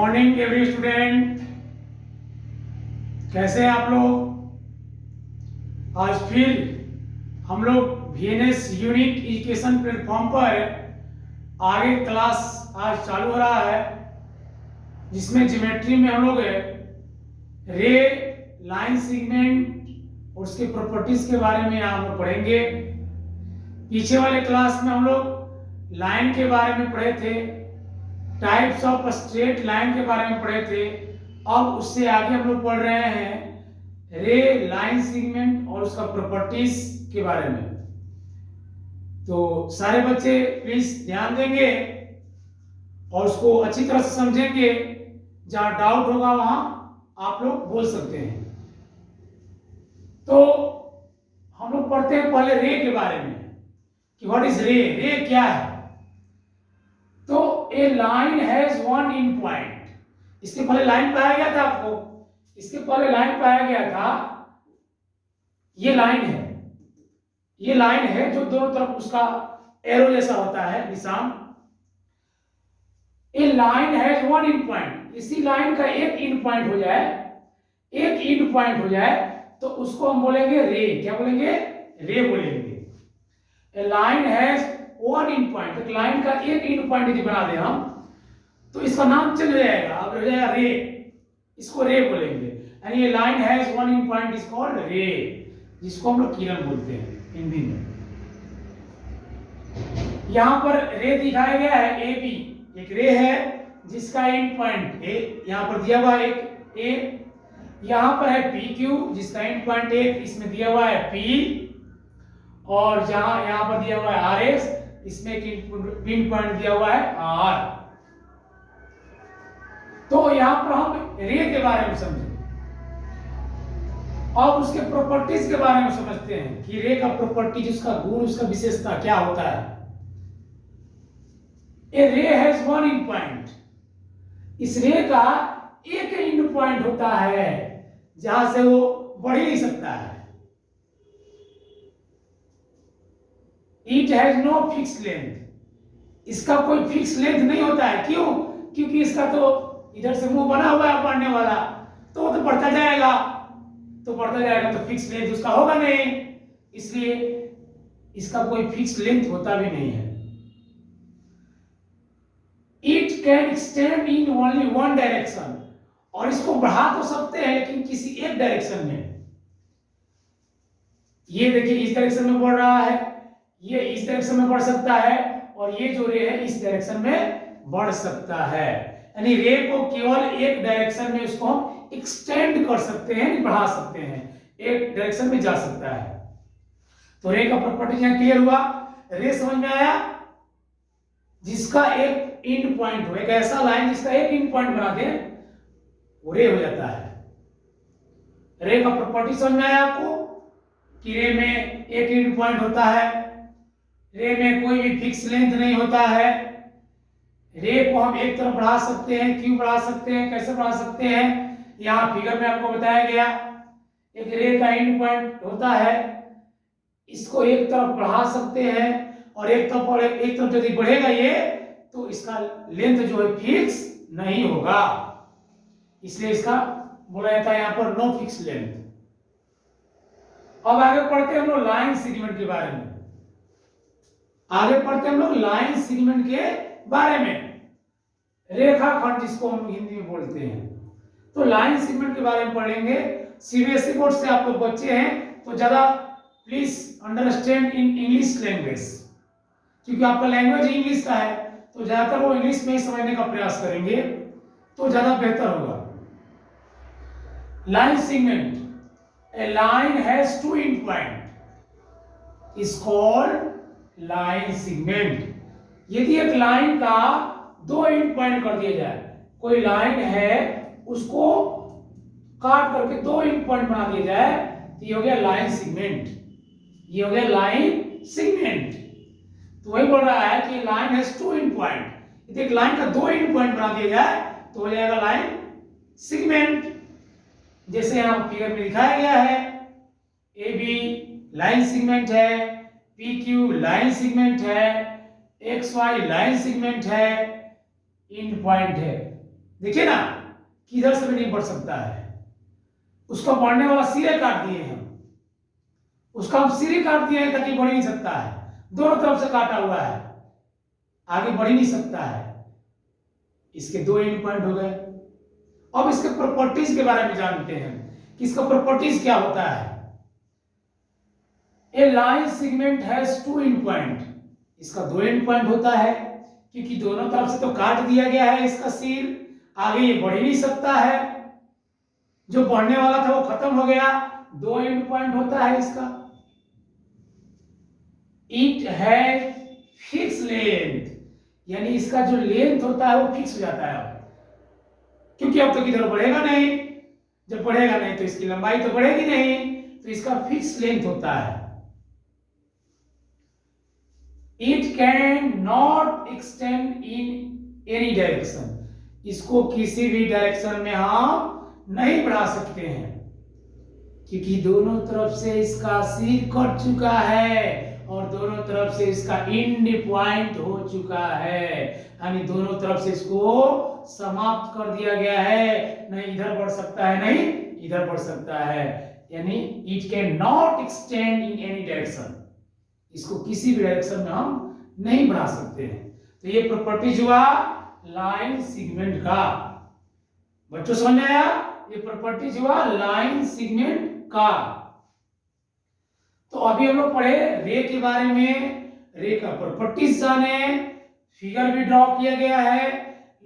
Morning every student, कैसे हैं आप लोग। आज फिर हम लोग वीएनएस यूनिक एजुकेशन प्लेटफॉर्म पर आगे क्लास आज चालू हो रहा है, जिसमें ज्योमेट्री में हम लोग रे, लाइन सेगमेंट और उसके प्रॉपर्टीज के बारे में हम लोग पढ़ेंगे। पीछे वाले क्लास में हम लोग लाइन के बारे में पढ़े थे, टाइप्स ऑफ स्ट्रेट लाइन के बारे में पढ़े थे। अब उससे आगे हम लोग पढ़ रहे हैं रे, लाइन सेगमेंट और उसका प्रॉपर्टीज के बारे में। तो सारे बच्चे प्लीज ध्यान देंगे और उसको अच्छी तरह से समझेंगे। जहां डाउट होगा वहां आप लोग बोल सकते हैं। तो हम लोग पढ़ते हैं पहले रे के बारे में कि व्हाट इज रे, रे क्या है। तो a line has one end point. इसके पहले लाइन पाया गया था आपको, इसके पहले लाइन पाया गया था, ये लाइन है, ये लाइन है जो दोनों तरफ उसका एरो जैसा होता है निशान। A line has one end point, इसी लाइन का एक इन पॉइंट हो जाए, एक इन पॉइंट हो जाए तो उसको हम बोलेंगे रे। क्या बोलेंगे? रे बोलेंगे। A line has one end point, एक लाइन का एक इन पॉइंट यदि बना दे हम तो इसका नाम चेंज हो जाएगा, अब हो जाएगा रे, इसको रे बोलेंगे। यानी ये line has one end point is called रे, जिसको हम लोग किरण बोलते हैं हिंदी में। यहां पर रे दिखाया गया है ए बी, एक रे है जिसका एंड पॉइंट ए, यहां पर दिया हुआ है एक ए। यहां पर है पी क्यू जिसका एंड पॉइंट ए, इसमें दिया हुआ है पी। और जहां यहां पर दिया हुआ है आर एस, इसमें एक एंड पॉइंट दिया हुआ है आर। तो यहां पर हम रे के बारे में समझे, अब उसके प्रॉपर्टीज के बारे में समझते हैं कि रे का प्रॉपर्टी, उसका गुण, उसका विशेषता क्या होता है। ए रे हैज वन इन पॉइंट, इस रे का एक इन पॉइंट होता है जहां से वो बढ़ ही नहीं सकता है। It has no fix length, इसका कोई फिक्स लेंथ नहीं होता है। क्यों? क्योंकि इसका तो इधर से मुंह बना हुआ है बढ़ने वाला, तो वो तो बढ़ता जाएगा, तो बढ़ता जाएगा, तो फिक्स लेंथ उसका होगा नहीं, इसलिए इसका कोई फिक्स लेंथ होता भी नहीं है। It can extend in only one direction, और इसको बढ़ा तो सकते हैं लेकिन किसी एक डायरेक्शन में। ये देखिए इस डायरेक्शन में बढ़ रहा है, ये इस डायरेक्शन में बढ़ सकता है, और ये जो रे है इस डायरेक्शन में बढ़ सकता है। यानी रे को केवल एक डायरेक्शन में उसको हम एक्सटेंड कर सकते हैं, बढ़ा सकते हैं, एक डायरेक्शन में जा सकता है। तो रे का प्रॉपर्टी यहां क्लियर हुआ। रे समझ में आया? जिसका एक एंड पॉइंट हो, एक ऐसा लाइन जिसका एक एंड पॉइंट बना दे, वो रे हो जाता है। रे का प्रॉपर्टी समझ में आया आपको कि रे में एक एंड पॉइंट होता है, रे में कोई भी फिक्स लेंथ नहीं होता है। रे को हम एक तरफ बढ़ा सकते हैं, क्यों बढ़ा सकते हैं, कैसे बढ़ा सकते हैं, यहाँ फिगर में आपको बताया गया। एक रे का एंड पॉइंट होता है, इसको एक तरफ बढ़ा सकते हैं, और एक तरफ यदि बढ़ेगा ये, तो इसका लेंथ जो है फिक्स नहीं होगा, इसलिए इसका बोला जाता है यहाँ पर नो फिक्स लेंथ। अब आगे पढ़ते हैं हम लोग लाइन सेगमेंट के बारे में। आगे पढ़ते हैं हम लोग लाइन सेगमेंट के बारे में, रेखाखंड जिसको हम हिंदी में बोलते हैं। तो लाइन सेगमेंट के बारे में पढ़ेंगे। सीबीएसई बोर्ड से आप लोग बच्चे हैं तो ज्यादा please understand in English language, क्योंकि आपका लैंग्वेज इंग्लिश का है, तो ज्यादातर वो इंग्लिश में ही समझने का प्रयास करेंगे तो ज्यादा बेहतर होगा। Line segment, a line has two end point is called line segment. यदि एक लाइन का दो एंड पॉइंट कर दिया जाए, कोई लाइन है उसको काट करके दो एंड पॉइंट बना दिया जाए, तो ये हो गया लाइन सेगमेंट, ये हो गया लाइन सेगमेंट। तो वही बोल रहा है कि line has two end point, यदि एक लाइन का दो एंड पॉइंट बना दिया जाए तो हो जाएगा लाइन सेगमेंट। जैसे यहां फिगर में दिखाया गया है, ए बी लाइन सेगमेंट है, पी क्यू लाइन सेगमेंट है, एक्स वाई लाइन सेगमेंट है, एंड पॉइंट है, देखिए ना, किधर से भी नहीं बढ़ सकता है। उसको बढ़ने वाला सिरे काट दिए हम, उसका हम सिरे काट दिए हैं ताकि बढ़ ही नहीं सकता है, दोनों तरफ से काटा हुआ है, आगे बढ़ ही नहीं सकता है। इसके दो एंड पॉइंट हो गए। अब इसके प्रॉपर्टीज के बारे में जानते हैं कि इसका प्रॉपर्टीज क्या होता है। A line segment has two end point, इसका दो एंड पॉइंट होता है क्योंकि दोनों तरफ से तो काट दिया गया है इसका सिर, आगे ये बढ़ ही नहीं सकता है, जो बढ़ने वाला था वो खत्म हो गया, दो एंड पॉइंट होता है इसका। इट हैज फिक्स लेंथ, यानी इसका जो लेंथ होता है वो फिक्स हो जाता है अब, क्योंकि अब तो किधर बढ़ेगा नहीं, जब बढ़ेगा नहीं तो इसकी लंबाई तो बढ़ेगी नहीं, तो इसका फिक्स लेंथ होता है। It can not extend in any direction, इसको किसी भी डायरेक्शन में हम नहीं बढ़ा सकते हैं क्योंकि दोनों तरफ से इसका सिर कट चुका है और दोनों तरफ से इसका एंड पॉइंट हो चुका है, यानी दोनों तरफ से इसको समाप्त कर दिया गया है, नहीं इधर बढ़ सकता है नहीं इधर बढ़ सकता है, यानी it can not extend in any direction, इसको किसी भी डायरेक्शन में हम नहीं बढ़ा सकते हैं। तो ये प्रॉपर्टीज हुआ लाइन सेगमेंट का। बच्चों समझ में आया? ये प्रॉपर्टीज हुआ लाइन सेगमेंट का। तो अभी हम लोग पढ़े रे के बारे में, रे का प्रॉपर्टीज जाने, फिगर भी ड्रॉ किया गया है,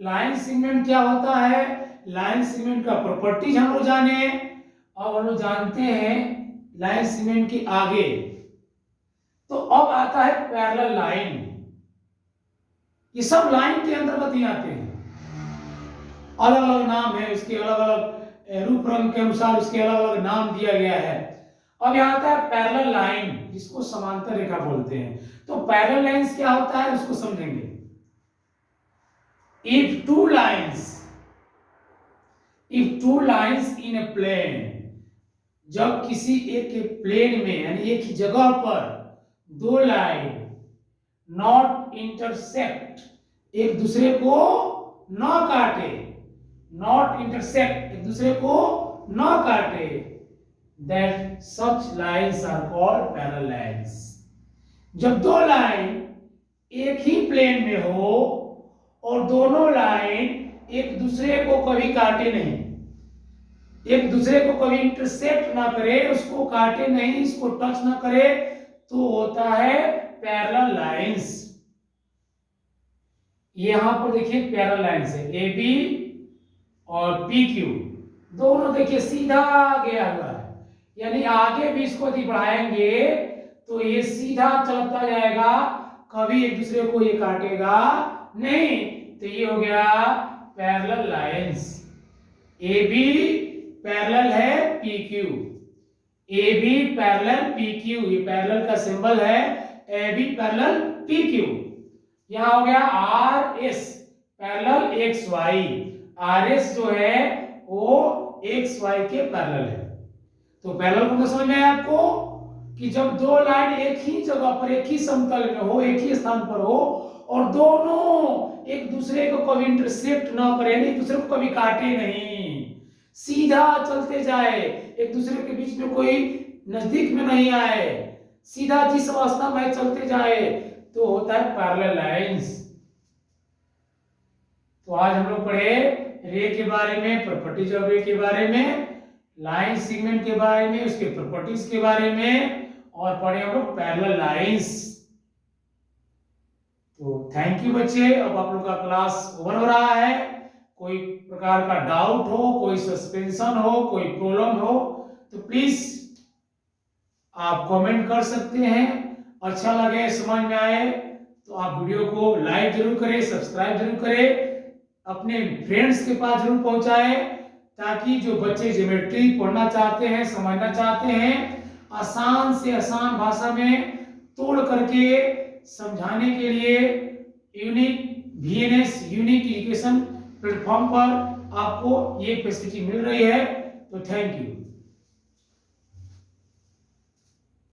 लाइन सेगमेंट क्या होता है, लाइन सेगमेंट का प्रॉपर्टीज हम लोग जाने। अब हम लोग जानते हैं लाइन सेगमेंट के आगे, तो अब आता है पैरेलल लाइन। ये सब लाइन के अंतर्गत ही आते हैं, अलग अलग नाम है उसके, अलग अलग रूप रंग के अनुसार उसके अलग अलग नाम दिया गया है। अब यहाँ आता है पैरेलल लाइन, जिसको समांतर रेखा बोलते हैं। तो पैरेलल लाइंस क्या होता है उसको समझेंगे। If two lines in a plane, जब किसी एक प्लेन में यानी एक ही जगह पर दो लाइन नॉट इंटरसेक्ट, एक दूसरे को न काटे, नॉट इंटरसेक्ट एक दूसरे को न काटे, that such lines are called parallel lines. जब दो लाइन एक ही प्लेन में हो और दोनों लाइन एक दूसरे को कभी काटे नहीं, एक दूसरे को कभी इंटरसेक्ट ना करे, उसको काटे नहीं, इसको टच ना करे, तो होता है पैरेलल लाइंस। यहां पर देखिए पैरेलल लाइंस है, ए बी और पी क्यू दोनों देखिए सीधा गया हुआ है, यानी आगे भी इसको यदि बढ़ाएंगे तो ये सीधा चलता जाएगा, कभी एक दूसरे को ये काटेगा नहीं। तो ये हो गया parallel lines. A B parallel है P Q, A B parallel P Q, ये पैरेलल का सिंबल है, A B parallel P Q. यहां हो गया R S parallel X Y, R S जो है वो एक्स वाई के पैरेलल है। तो पैरेलल को समझ में आया आपको कि जब दो लाइन एक ही जगह पर एक ही समतल में हो, एक ही स्थान पर हो और दोनों एक दूसरे को कभी इंटरसेक्ट ना करे, एक दूसरे को कभी काटे नहीं, सीधा चलते जाए, एक दूसरे के बीच में कोई नजदीक में नहीं आए, सीधा जिस अवस्था में चलते जाए, तो होता है पैरेलल लाइंस। तो आज हम लोग पढ़े रे के बारे में, प्रॉपर्टीज ऑफ रे के बारे में, लाइन सेगमेंट के बारे में, उसके प्रॉपर्टीज के बारे में, और पढ़े हम लोग पैरेलल लाइंस। तो थैंक यू बच्चे। अब आप लोग का क्लास ओवर हो रहा है। कोई प्रकार का डाउट हो, कोई सस्पेंशन हो, कोई प्रॉब्लम हो, तो प्लीज आप कमेंट कर सकते हैं। अच्छा लगे, समझ में आए तो आप वीडियो को लाइक जरूर करें, सब्सक्राइब जरूर करें, अपने फ्रेंड्स के पास जरूर पहुंचाएं, ताकि जो बच्चे ज्योमेट्री पढ़ना चाहते हैं, समझना चाहते हैं, आसान से आसान भाषा में तोड़ करके समझाने के लिए unique VNS unique education platform पर आपको ये फैसिलिटी मिल रही है। तो थैंक यू।